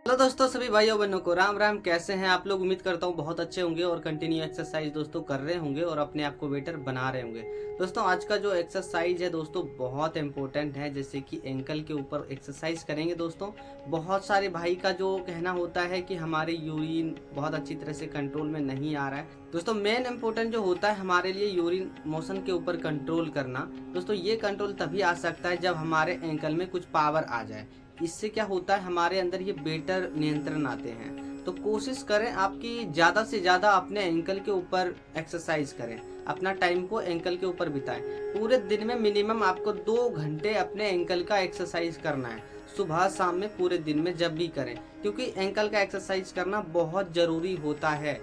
Hello दोस्तों, सभी भाइयों बहनों को राम राम। कैसे हैं आप लोग? उम्मीद करता हूँ बहुत अच्छे होंगे और कंटिन्यू एक्सरसाइज दोस्तों कर रहे होंगे और अपने आप को बेटर बना रहे होंगे। दोस्तों आज का जो एक्सरसाइज है दोस्तों बहुत इंपॉर्टेंट है। जैसे कि एंकल के ऊपर एक्सरसाइज करेंगे दोस्तों। बहुत सारे भाई का जो कहना होता है कि हमारे यूरिन बहुत अच्छी तरह से कंट्रोल में नहीं आ रहा है। दोस्तों मेन इंपॉर्टेंट जो होता है हमारे लिए यूरिन मोशन के ऊपर कंट्रोल करना। दोस्तों ये कंट्रोल तभी आ सकता है जब हमारे एंकल में कुछ पावर आ जाए। इससे क्या होता है, हमारे अंदर ये बेटर नियंत्रण आते हैं। तो कोशिश करें आपकी ज़्यादा से ज़्यादा अपने एंकल के ऊपर एक्सरसाइज करें, अपना टाइम को एंकल के ऊपर बिताएं। पूरे दिन में मिनिमम आपको 2 घंटे अपने एंकल का एक्सरसाइज करना है, सुबह शाम में, पूरे दिन में जब भी करें, क्योंकि एंकल का एक्सरसाइज करना बहुत ज़रूरी होता है।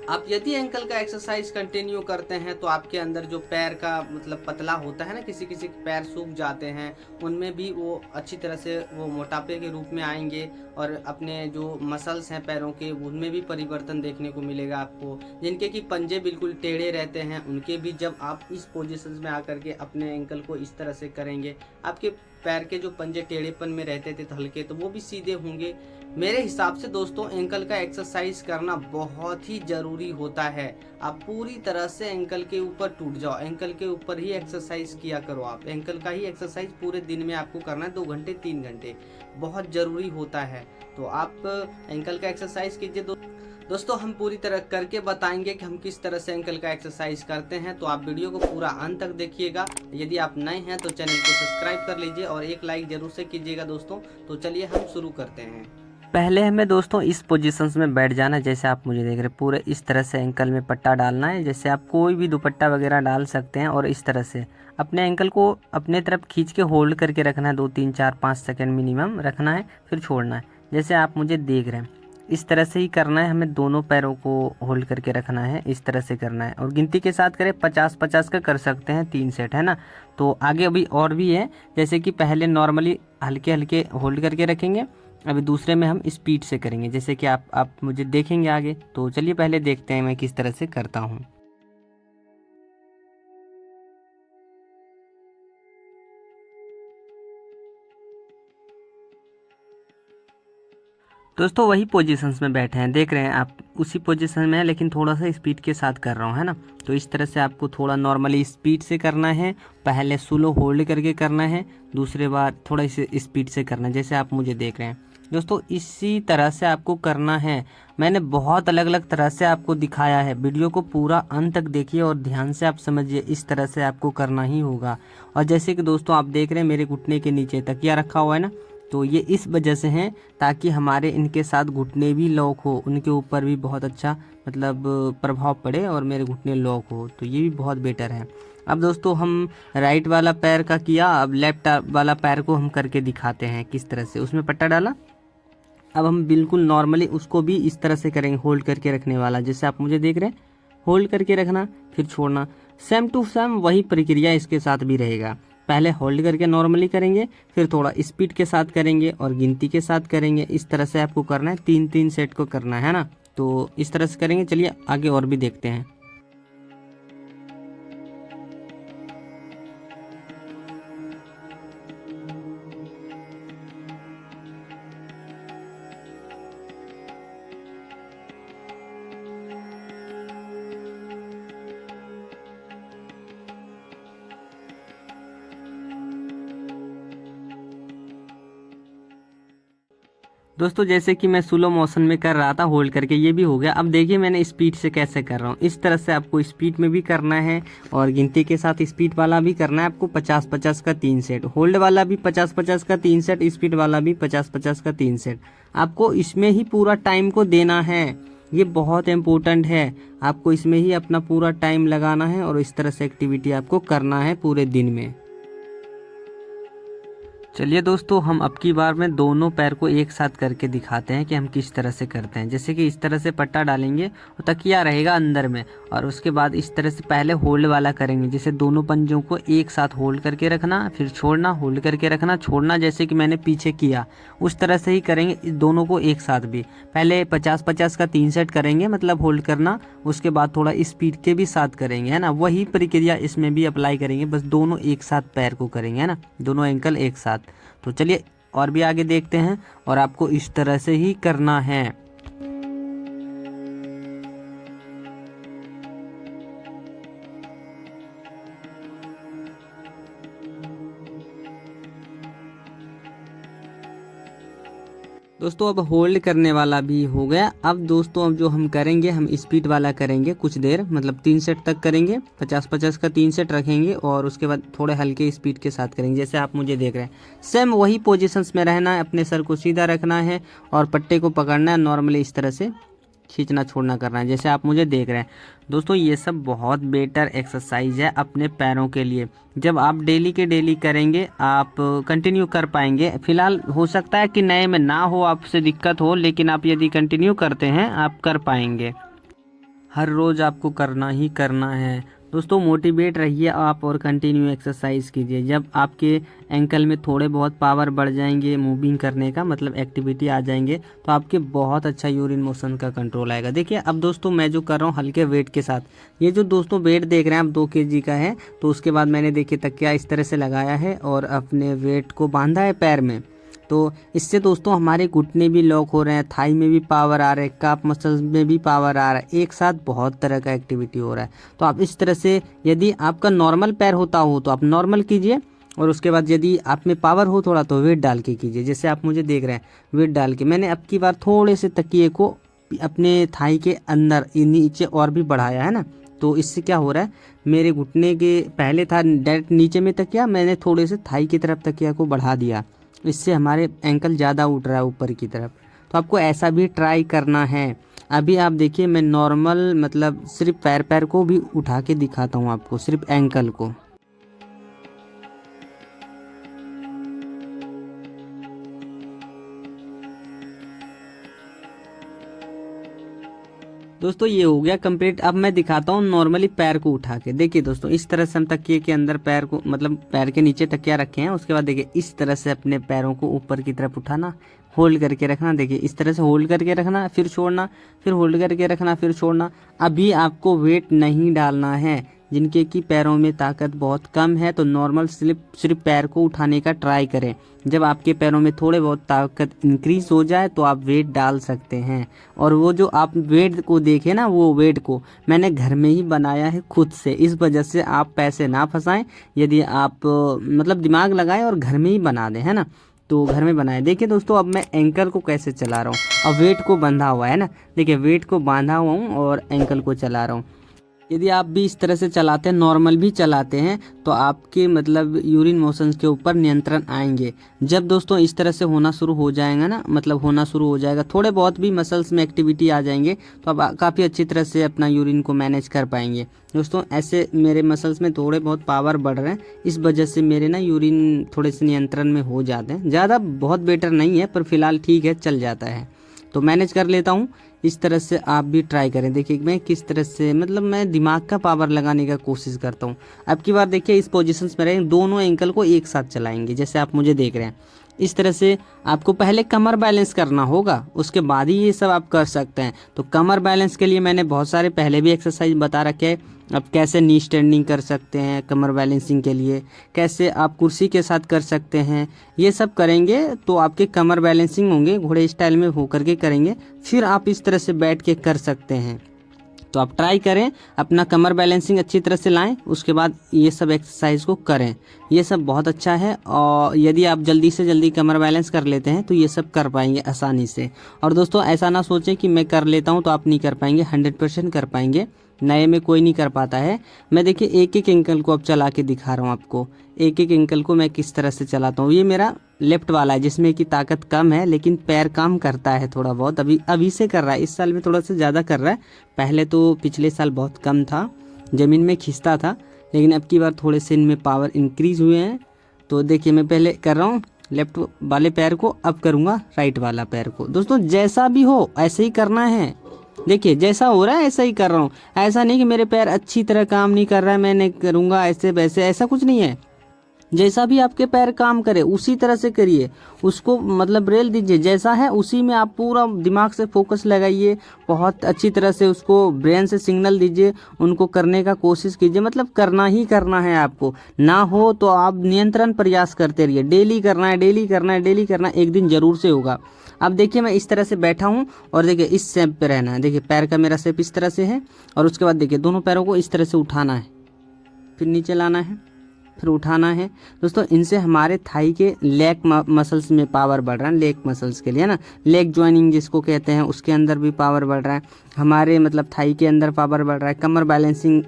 आप यदि एंकल का एक्सरसाइज कंटिन्यू करते हैं तो आपके अंदर जो पैर का मतलब पतला होता है ना, किसी किसी के पैर सूख जाते हैं, उनमें भी वो अच्छी तरह से वो मोटापे के रूप में आएंगे। और अपने जो मसल्स हैं पैरों के, उनमें भी परिवर्तन देखने को मिलेगा आपको। जिनके कि पंजे बिल्कुल टेढ़े रहते हैं, उनके भी जब आप इस पोजीशन में आकर के अपने एंकल को इस तरह से करेंगे, आपके पैर के जो पंजे टेढ़ेपन में रहते थे हल्के, तो वो भी सीधे होंगे। मेरे हिसाब से दोस्तों एंकल का एक्सरसाइज करना बहुत ही ज़रूरी होता है। आप पूरी तरह से एंकल के ऊपर टूट जाओ, एंकल के ऊपर ही एक्सरसाइज किया करो। आप एंकल का ही एक्सरसाइज पूरे दिन में आपको करना है, 2 घंटे 3 घंटे, बहुत ज़रूरी होता है। तो आप एंकल का एक्सरसाइज कीजिए। दोस्तों हम पूरी तरह करके बताएंगे कि हम किस तरह से एंकल का एक्सरसाइज करते हैं, तो आप वीडियो को पूरा अंत तक देखिएगा। यदि आप नए हैं तो चैनल को सब्सक्राइब कर लीजिए और एक लाइक जरूर से कीजिएगा दोस्तों। तो चलिए हम शुरू करते हैं। पहले हमें दोस्तों इस पोजीशंस में बैठ जाना है, जैसे आप मुझे देख रहे हैं। पूरे इस तरह से एंकल में पट्टा डालना है, जैसे आप कोई भी दुपट्टा वगैरह डाल सकते हैं। और इस तरह से अपने एंकल को अपने तरफ खींच के होल्ड करके रखना है, 2 3 4 5 सेकंड मिनिमम रखना है, फिर छोड़ना है। जैसे आप मुझे देख रहे हैं इस तरह से ही करना है। हमें दोनों पैरों को होल्ड करके रखना है, इस तरह से करना है। और गिनती के साथ करें, 50-50 का कर सकते हैं, 3 सेट है ना। तो आगे अभी और भी है, जैसे कि पहले नॉर्मली हल्के हल्के होल्ड करके रखेंगे, अभी दूसरे में हम स्पीड से करेंगे, जैसे कि आप मुझे देखेंगे आगे। तो चलिए पहले देखते हैं मैं किस तरह से करता हूँ। दोस्तों वही पोजीशंस में बैठे हैं, देख रहे हैं आप, उसी पोजीशन में है, लेकिन थोड़ा सा स्पीड के साथ कर रहा हूँ, है ना। तो इस तरह से आपको थोड़ा नॉर्मली स्पीड से करना है, पहले स्लो होल्ड करके करना है, दूसरे बार थोड़ा इसे स्पीड से करना है, जैसे आप मुझे देख रहे हैं। दोस्तों इसी तरह से आपको करना है। मैंने बहुत अलग अलग तरह से आपको दिखाया है, वीडियो को पूरा अंत तक देखिए और ध्यान से आप समझिए, इस तरह से आपको करना ही होगा। और जैसे कि दोस्तों आप देख रहे हैं मेरे घुटने के नीचे तकिया रखा हुआ है ना, तो ये इस वजह से हैं ताकि हमारे इनके साथ घुटने भी लॉक हो, उनके ऊपर भी बहुत अच्छा मतलब प्रभाव पड़े और मेरे घुटने लॉक हो, तो ये भी बहुत बेटर है। अब दोस्तों हम राइट वाला पैर का किया, अब लेफ्ट वाला पैर को हम करके दिखाते हैं किस तरह से। उसमें पट्टा डाला, अब हम बिल्कुल नॉर्मली उसको भी इस तरह से करेंगे, होल्ड करके रखने वाला, जैसे आप मुझे देख रहे हैं। होल्ड करके रखना फिर छोड़ना, सेम टू सेम वही प्रक्रिया इसके साथ भी रहेगा। पहले होल्ड करके नॉर्मली करेंगे, फिर थोड़ा स्पीड के साथ करेंगे और गिनती के साथ करेंगे। इस तरह से आपको करना है, 3 सेट को करना है ना। तो इस तरह से करेंगे। चलिए आगे और भी देखते हैं। दोस्तों जैसे कि मैं स्लो मोशन में कर रहा था होल्ड करके, ये भी हो गया। अब देखिए मैंने स्पीड से कैसे कर रहा हूँ, इस तरह से आपको स्पीड में भी करना है और गिनती के साथ स्पीड वाला भी करना है आपको। 50-50 का 3 सेट, होल्ड वाला भी 50-50 का 3 सेट, स्पीड वाला भी 50-50 का 3 सेट। आपको इसमें ही पूरा टाइम को देना है, ये बहुत इम्पोर्टेंट है। आपको इसमें ही अपना पूरा टाइम लगाना है और इस तरह से एक्टिविटी आपको करना है पूरे दिन में। चलिए दोस्तों हम अब की बार में दोनों पैर को एक साथ करके दिखाते हैं कि हम किस तरह से करते हैं। जैसे कि इस तरह से पट्टा डालेंगे और तकिया रहेगा अंदर में, और उसके बाद इस तरह से पहले होल्ड वाला करेंगे, जैसे दोनों पंजों को एक साथ होल्ड करके रखना, फिर छोड़ना, होल्ड करके रखना, छोड़ना, जैसे कि मैंने पीछे किया उस तरह से ही करेंगे इस दोनों को एक साथ भी। पहले 50-50 का 3 सेट करेंगे, मतलब होल्ड करना, उसके बाद थोड़ा स्पीड के भी साथ करेंगे, है ना। वही प्रक्रिया इसमें भी अप्लाई करेंगे, बस दोनों एक साथ पैर को करेंगे, है ना, दोनों एंकल एक साथ। तो चलिए और भी आगे देखते हैं और आपको इस तरह से ही करना है। दोस्तों अब होल्ड करने वाला भी हो गया। अब दोस्तों अब जो हम करेंगे, हम स्पीड वाला करेंगे कुछ देर, मतलब 3 सेट तक करेंगे। 50-50 का 3 सेट रखेंगे और उसके बाद थोड़े हल्के स्पीड के साथ करेंगे, जैसे आप मुझे देख रहे हैं। सेम वही पोजीशंस में रहना है, अपने सर को सीधा रखना है और पट्टे को पकड़ना है, नॉर्मली इस तरह से खींचना छोड़ना करना है, जैसे आप मुझे देख रहे हैं। दोस्तों ये सब बहुत बेटर एक्सरसाइज है अपने पैरों के लिए। जब आप डेली के डेली करेंगे आप कंटिन्यू कर पाएंगे। फिलहाल हो सकता है कि नए में ना हो, आपसे दिक्कत हो, लेकिन आप यदि कंटिन्यू करते हैं आप कर पाएंगे। हर रोज़ आपको करना ही करना है। दोस्तों मोटिवेट रहिए आप और कंटिन्यू एक्सरसाइज कीजिए। जब आपके एंकल में थोड़े बहुत पावर बढ़ जाएंगे, मूविंग करने का मतलब एक्टिविटी आ जाएंगे, तो आपके बहुत अच्छा यूरिन मोशन का कंट्रोल आएगा। देखिए अब दोस्तों मैं जो कर रहा हूँ हल्के वेट के साथ, ये जो दोस्तों वेट देख रहे हैं आप 2 kg का है, तो उसके बाद मैंने देखिए तकिया इस तरह से लगाया है और अपने वेट को बांधा है पैर में। तो इससे दोस्तों हमारे घुटने भी लॉक हो रहे हैं, थाई में भी पावर आ रहा है, काफ मसल्स में भी पावर आ रहा है, एक साथ बहुत तरह का एक्टिविटी हो रहा है। तो आप इस तरह से, यदि आपका नॉर्मल पैर होता हो तो आप नॉर्मल कीजिए, और उसके बाद यदि आप में पावर हो थोड़ा तो वेट डाल के कीजिए, जैसे आप मुझे देख रहे हैं वेट डाल के। मैंने अब की बार थोड़े से तकिए को अपने थाई के अंदर नीचे और भी बढ़ाया है ना, तो इससे क्या हो रहा है, मेरे घुटने के पहले था डायरेक्ट नीचे में तकिया, मैंने थोड़े से थाई की तरफ तकिया को बढ़ा दिया, इससे हमारे एंकल ज़्यादा उठ रहा है ऊपर की तरफ। तो आपको ऐसा भी ट्राई करना है। अभी आप देखिए मैं नॉर्मल मतलब सिर्फ पैर को भी उठा के दिखाता हूँ आपको, सिर्फ एंकल को। दोस्तों ये हो गया कंप्लीट। अब मैं दिखाता हूँ नॉर्मली पैर को उठा के। देखिए दोस्तों इस तरह से हम तकिए के अंदर पैर को, मतलब पैर के नीचे तकिया रखे हैं, उसके बाद देखिए इस तरह से अपने पैरों को ऊपर की तरफ उठाना, होल्ड करके रखना। देखिए इस तरह से होल्ड करके रखना, फिर छोड़ना, फिर होल्ड करके रखना, फिर छोड़ना। अभी आपको वेट नहीं डालना है। जिनके की पैरों में ताकत बहुत कम है तो नॉर्मल सिर्फ पैर को उठाने का ट्राई करें। जब आपके पैरों में थोड़े बहुत ताकत इंक्रीज हो जाए तो आप वेट डाल सकते हैं। और वो जो आप वेट को देखें ना, वो वेट को मैंने घर में ही बनाया है खुद से, इस वजह से आप पैसे ना फंसाएं। यदि आप मतलब दिमाग लगाएं और घर में ही बना दें, है ना, तो घर में बनाए। देखिए दोस्तों अब मैं एंकल को कैसे चला रहा हूँ। अब वेट को बंधा हुआ है ना, देखिए वेट को बांधा हुआ हूँ और एंकल को चला रहा हूँ। यदि आप भी इस तरह से चलाते हैं, नॉर्मल भी चलाते हैं, तो आपके मतलब यूरिन मोशंस के ऊपर नियंत्रण आएंगे। जब दोस्तों इस तरह से होना शुरू हो जाएगा ना, मतलब होना शुरू हो जाएगा, थोड़े बहुत भी मसल्स में एक्टिविटी आ जाएंगे, तो आप काफ़ी अच्छी तरह से अपना यूरिन को मैनेज कर पाएंगे। दोस्तों ऐसे मेरे मसल्स में थोड़े बहुत पावर बढ़ रहे हैं, इस वजह से मेरे ना यूरिन थोड़े से नियंत्रण में हो जाते हैं। ज़्यादा बहुत बेटर नहीं है, पर फिलहाल ठीक है, चल जाता है, तो मैनेज कर लेता हूँ। इस तरह से आप भी ट्राई करें। देखिए मैं किस तरह से, मतलब मैं दिमाग का पावर लगाने का कोशिश करता हूँ। अब की बार देखिए इस पोजीशंस में रहें, दोनों एंकल को एक साथ चलाएंगे, जैसे आप मुझे देख रहे हैं। इस तरह से आपको पहले कमर बैलेंस करना होगा, उसके बाद ही ये सब आप कर सकते हैं। तो कमर बैलेंस के लिए मैंने बहुत सारे पहले भी एक्सरसाइज बता रखे हैं। आप कैसे नी स्टैंडिंग कर सकते हैं कमर बैलेंसिंग के लिए, कैसे आप कुर्सी के साथ कर सकते हैं, ये सब करेंगे तो आपके कमर बैलेंसिंग होंगे, घोड़े स्टाइल में होकर के करेंगे। फिर आप इस तरह से बैठ के कर सकते हैं। तो आप ट्राई करें, अपना कमर बैलेंसिंग अच्छी तरह से लाएं, उसके बाद ये सब एक्सरसाइज को करें। ये सब बहुत अच्छा है, और यदि आप जल्दी से जल्दी कमर बैलेंस कर लेते हैं तो ये सब कर पाएंगे आसानी से। और दोस्तों ऐसा ना सोचें कि मैं कर लेता हूं तो आप नहीं कर पाएंगे, 100% कर पाएंगे। नए में कोई नहीं कर पाता है। मैं देखिए एक एक एंकल को अब चला के दिखा रहा हूँ आपको, एक एक एंकल को मैं किस तरह से चलाता हूँ। ये मेरा लेफ्ट वाला है जिसमें कि ताकत कम है, लेकिन पैर काम करता है थोड़ा बहुत, अभी से कर रहा है। इस साल में थोड़ा सा ज़्यादा कर रहा है, पहले तो पिछले साल बहुत कम था, ज़मीन में खींचता था, लेकिन अब की बार थोड़े से इनमें पावर इंक्रीज़ हुए हैं। तो देखिए मैं पहले कर रहा हूँ लेफ्ट वाले पैर को, अब करूँगा राइट वाला पैर को। दोस्तों जैसा भी हो ऐसे ही करना है। देखिए जैसा हो रहा है ऐसा ही कर रहा हूँ, ऐसा नहीं कि मेरे पैर अच्छी तरह काम नहीं कर रहा है मैं नहीं करूँगा ऐसे वैसे, ऐसा कुछ नहीं है। जैसा भी आपके पैर काम करे उसी तरह से करिए, उसको मतलब रेल दीजिए जैसा है उसी में आप पूरा दिमाग से फोकस लगाइए, बहुत अच्छी तरह से उसको ब्रेन से सिग्नल दीजिए, उनको करने का कोशिश कीजिए, मतलब करना ही करना है आपको। ना हो तो आप नियंत्रण प्रयास करते रहिए, डेली करना है, डेली करना है, डेली करना है, एक दिन जरूर से होगा। अब देखिए मैं इस तरह से बैठा हूँ और देखिए इस शेप पे रहना है, देखिए पैर का मेरा शेप इस तरह से है, और उसके बाद देखिए दोनों पैरों को इस तरह से उठाना है, फिर नीचे लाना है, फिर उठाना है। दोस्तों इनसे हमारे थाई के लेग मसल्स में पावर बढ़ रहा है, लेग मसल्स के लिए ना, लेग ज्वाइनिंग जिसको कहते हैं उसके अंदर भी पावर बढ़ रहा है, हमारे मतलब थाई के अंदर पावर बढ़ रहा है, कमर बैलेंसिंग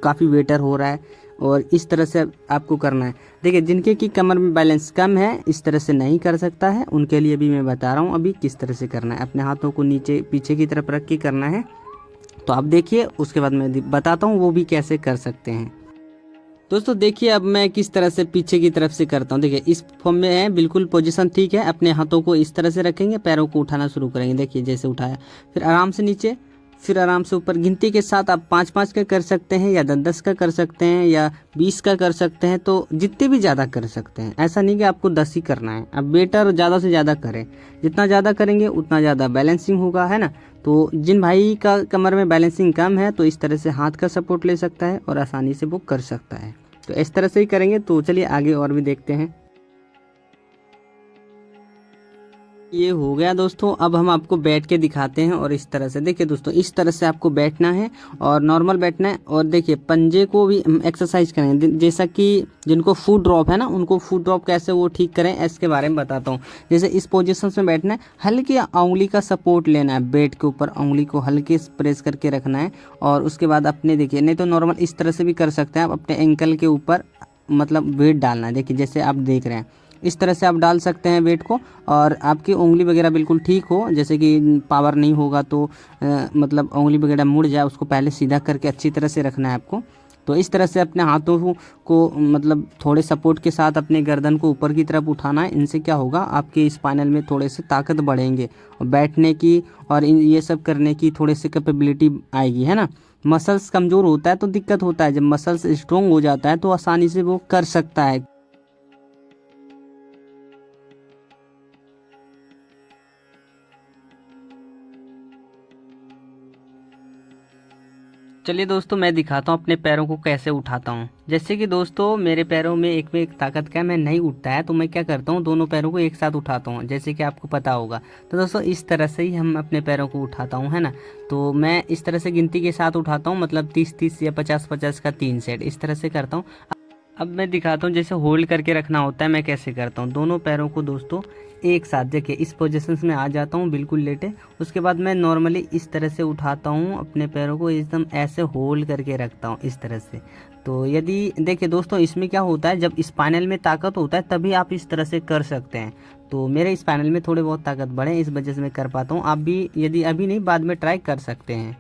काफ़ी बेटर हो रहा है। और इस तरह से आपको करना है। देखिए जिनके की कमर में बैलेंस कम है, इस तरह से नहीं कर सकता है, उनके लिए भी मैं बता रहा हूँ अभी किस तरह से करना है। अपने हाथों को नीचे पीछे की तरफ रख के करना है, तो आप देखिए, उसके बाद मैं बताता हूँ वो भी कैसे कर सकते हैं। दोस्तों देखिए अब मैं किस तरह से पीछे की तरफ से करता हूँ। देखिए इस फॉर्म में है, बिल्कुल पोजीशन ठीक है। अपने हाथों को इस तरह से रखेंगे, पैरों को उठाना शुरू करेंगे। देखिए जैसे उठाया, फिर आराम से नीचे, फिर आराम से ऊपर। गिनती के साथ आप 5-5 का कर सकते हैं, या 10-10 का कर सकते हैं, या 20 का कर सकते हैं, तो जितने भी ज़्यादा कर सकते हैं। ऐसा नहीं कि आपको 10 ही करना है। अब बेटर ज़्यादा से ज़्यादा करें, जितना ज़्यादा करेंगे उतना ज़्यादा बैलेंसिंग होगा, है ना। तो जिन भाई का कमर में बैलेंसिंग कम है तो इस तरह से हाथ का सपोर्ट ले सकता है और आसानी से वो कर सकता है। तो इस तरह से ही करेंगे। तो चलिए आगे और भी देखते हैं। ये हो गया दोस्तों। अब हम आपको बैठ के दिखाते हैं। और इस तरह से देखिए दोस्तों, इस तरह से आपको बैठना है और नॉर्मल बैठना है। और देखिए पंजे को भी हम एक्सरसाइज करेंगे, जैसा कि जिनको फुट ड्रॉप है ना, उनको फुट ड्रॉप कैसे वो ठीक करें इसके बारे में बताता हूँ। जैसे इस पोजीशन में बैठना है, हल्की उंगली का सपोर्ट लेना है, बेड के ऊपर उंगली को हल्के से प्रेस करके रखना है। और उसके बाद अपने देखिए, नहीं तो नॉर्मल इस तरह से भी कर सकते हैं आप, अपने एंकल के ऊपर मतलब वेट डालना है। देखिए जैसे आप देख रहे हैं, इस तरह से आप डाल सकते हैं वेट को। और आपकी उंगली वगैरह बिल्कुल ठीक हो, जैसे कि पावर नहीं होगा तो मतलब उंगली वगैरह मुड़ जाए, उसको पहले सीधा करके अच्छी तरह से रखना है आपको। तो इस तरह से अपने हाथों को मतलब थोड़े सपोर्ट के साथ अपने गर्दन को ऊपर की तरफ उठाना है। इनसे क्या होगा, आपके स्पाइनल में थोड़े से ताकत बढ़ेंगे और बैठने की और ये सब करने की थोड़ी सी कैपेबिलिटी आएगी, है ना। मसल्स कमज़ोर होता है तो दिक्कत होता है, जब मसल्स स्ट्रॉन्ग हो जाता है तो आसानी से वो कर सकता है। चलिए दोस्तों मैं दिखाता हूँ अपने पैरों को कैसे उठाता हूँ। जैसे कि दोस्तों मेरे पैरों में एक ताकत का मैं नहीं उठता है, तो मैं क्या करता हूँ, दोनों पैरों को एक साथ उठाता हूँ, जैसे कि आपको पता होगा। तो दोस्तों इस तरह से ही हम अपने पैरों को उठाता हूँ, है ना। तो मैं इस तरह से गिनती के साथ उठाता हूँ, मतलब 30-30 या 50-50 का 3 सेट इस तरह से करता हूँ। अब मैं दिखाता हूँ जैसे होल्ड करके रखना होता है, मैं कैसे करता हूँ। दोनों पैरों को दोस्तों एक साथ, देखिए इस पोजीशन में आ जाता हूँ बिल्कुल लेटे। उसके बाद मैं नॉर्मली इस तरह से उठाता हूँ, अपने पैरों को एकदम ऐसे होल्ड करके रखता हूँ इस तरह से। तो यदि देखिए दोस्तों इसमें क्या होता है, जब स्पाइनल में ताकत होता है तभी आप इस तरह से कर सकते हैं। तो मेरे स्पाइनल में थोड़े बहुत ताकत बढ़े, इस वजह से मैं कर पाता हूँ। आप भी यदि अभी नहीं बाद में ट्राई कर सकते हैं।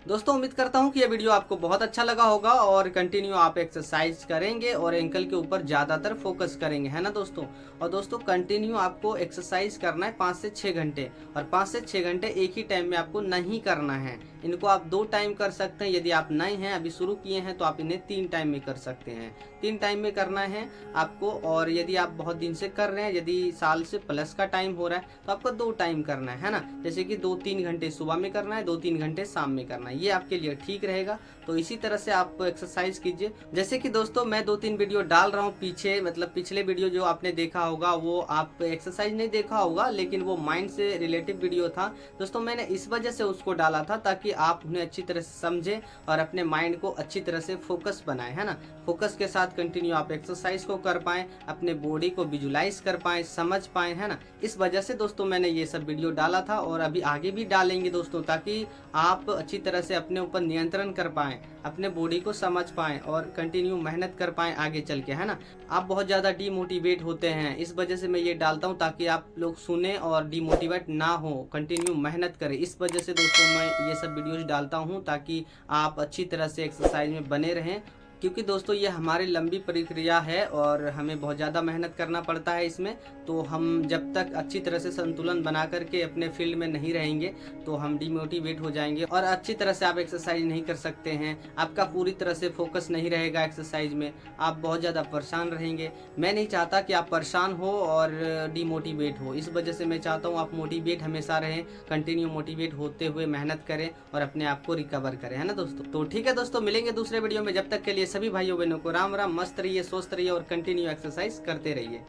दोस्तों उम्मीद करता हूँ कि यह वीडियो आपको बहुत अच्छा लगा होगा और कंटिन्यू आप एक्सरसाइज करेंगे और एंकल के ऊपर ज़्यादातर फोकस करेंगे, है ना दोस्तों। और दोस्तों कंटिन्यू आपको एक्सरसाइज करना है 5 से 6 घंटे, और 5 से 6 घंटे एक ही टाइम में आपको नहीं करना है। इनको आप 2 टाइम कर सकते हैं। यदि आप नए हैं, अभी शुरू किए हैं, तो आप इन्हें 3 टाइम में कर सकते हैं। 3 टाइम में करना है आपको। और यदि आप बहुत दिन से कर रहे हैं, यदि साल से प्लस का टाइम हो रहा है, तो आपको 2 टाइम करना है ना। जैसे कि 2-3 घंटे सुबह में करना है, 2-3 घंटे शाम में करना है, ये आपके लिए ठीक रहेगा। तो इसी तरह से आप एक्सरसाइज कीजिए। जैसे कि दोस्तों मैं 2-3 वीडियो डाल रहा हूँ पीछे, मतलब पिछले वीडियो जो आपने देखा होगा वो आप एक्सरसाइज नहीं देखा होगा, लेकिन वो माइंड से रिलेटिव वीडियो था दोस्तों। मैंने इस वजह से उसको डाला था ताकि आप उन्हें अच्छी तरह से समझें और अपने माइंड को अच्छी तरह से फोकस बनाएं, है ना। फोकस के साथ कंटिन्यू आप एक्सरसाइज को कर पाएं, अपने बॉडी को विजुलाइज कर पाएं, समझ पाएं, है ना। इस वजह से दोस्तों मैंने ये सब वीडियो डाला था और अभी आगे भी डालेंगे दोस्तों, ताकि आप अच्छी तरह से अपने ऊपर नियंत्रण कर पाएं, अपने बॉडी को समझ पाएं और कंटिन्यू मेहनत कर पाएं आगे चल के, है ना। आप बहुत ज़्यादा डीमोटिवेट होते हैं, इस वजह से मैं ये डालता हूँ ताकि आप लोग सुने और डीमोटिवेट ना हो, कंटिन्यू मेहनत करें। इस वजह से दोस्तों मैं ये सब वीडियोज डालता हूँ ताकि आप अच्छी तरह से एक्सरसाइज में बने रहें क्योंकि दोस्तों ये हमारी लंबी प्रक्रिया है और हमें बहुत ज़्यादा मेहनत करना पड़ता है इसमें। तो हम जब तक अच्छी तरह से संतुलन बना करके अपने फील्ड में नहीं रहेंगे तो हम डिमोटिवेट हो जाएंगे और अच्छी तरह से आप एक्सरसाइज नहीं कर सकते हैं। आपका पूरी तरह से फोकस नहीं रहेगा एक्सरसाइज में, आप बहुत ज़्यादा परेशान रहेंगे। मैं नहीं चाहता कि आप परेशान हो और डिमोटिवेट हो। इस वजह से मैं चाहता हूँ आप मोटिवेट हमेशा रहें, कंटिन्यू मोटिवेट होते हुए मेहनत करें और अपने आप को रिकवर करें, है ना दोस्तों। तो ठीक है दोस्तों, मिलेंगे दूसरे वीडियो में। जब तक के लिए सभी भाइयों बहनों को राम राम। मस्त रहिए, स्वस्थ रहिए और कंटिन्यू एक्सरसाइज करते रहिए।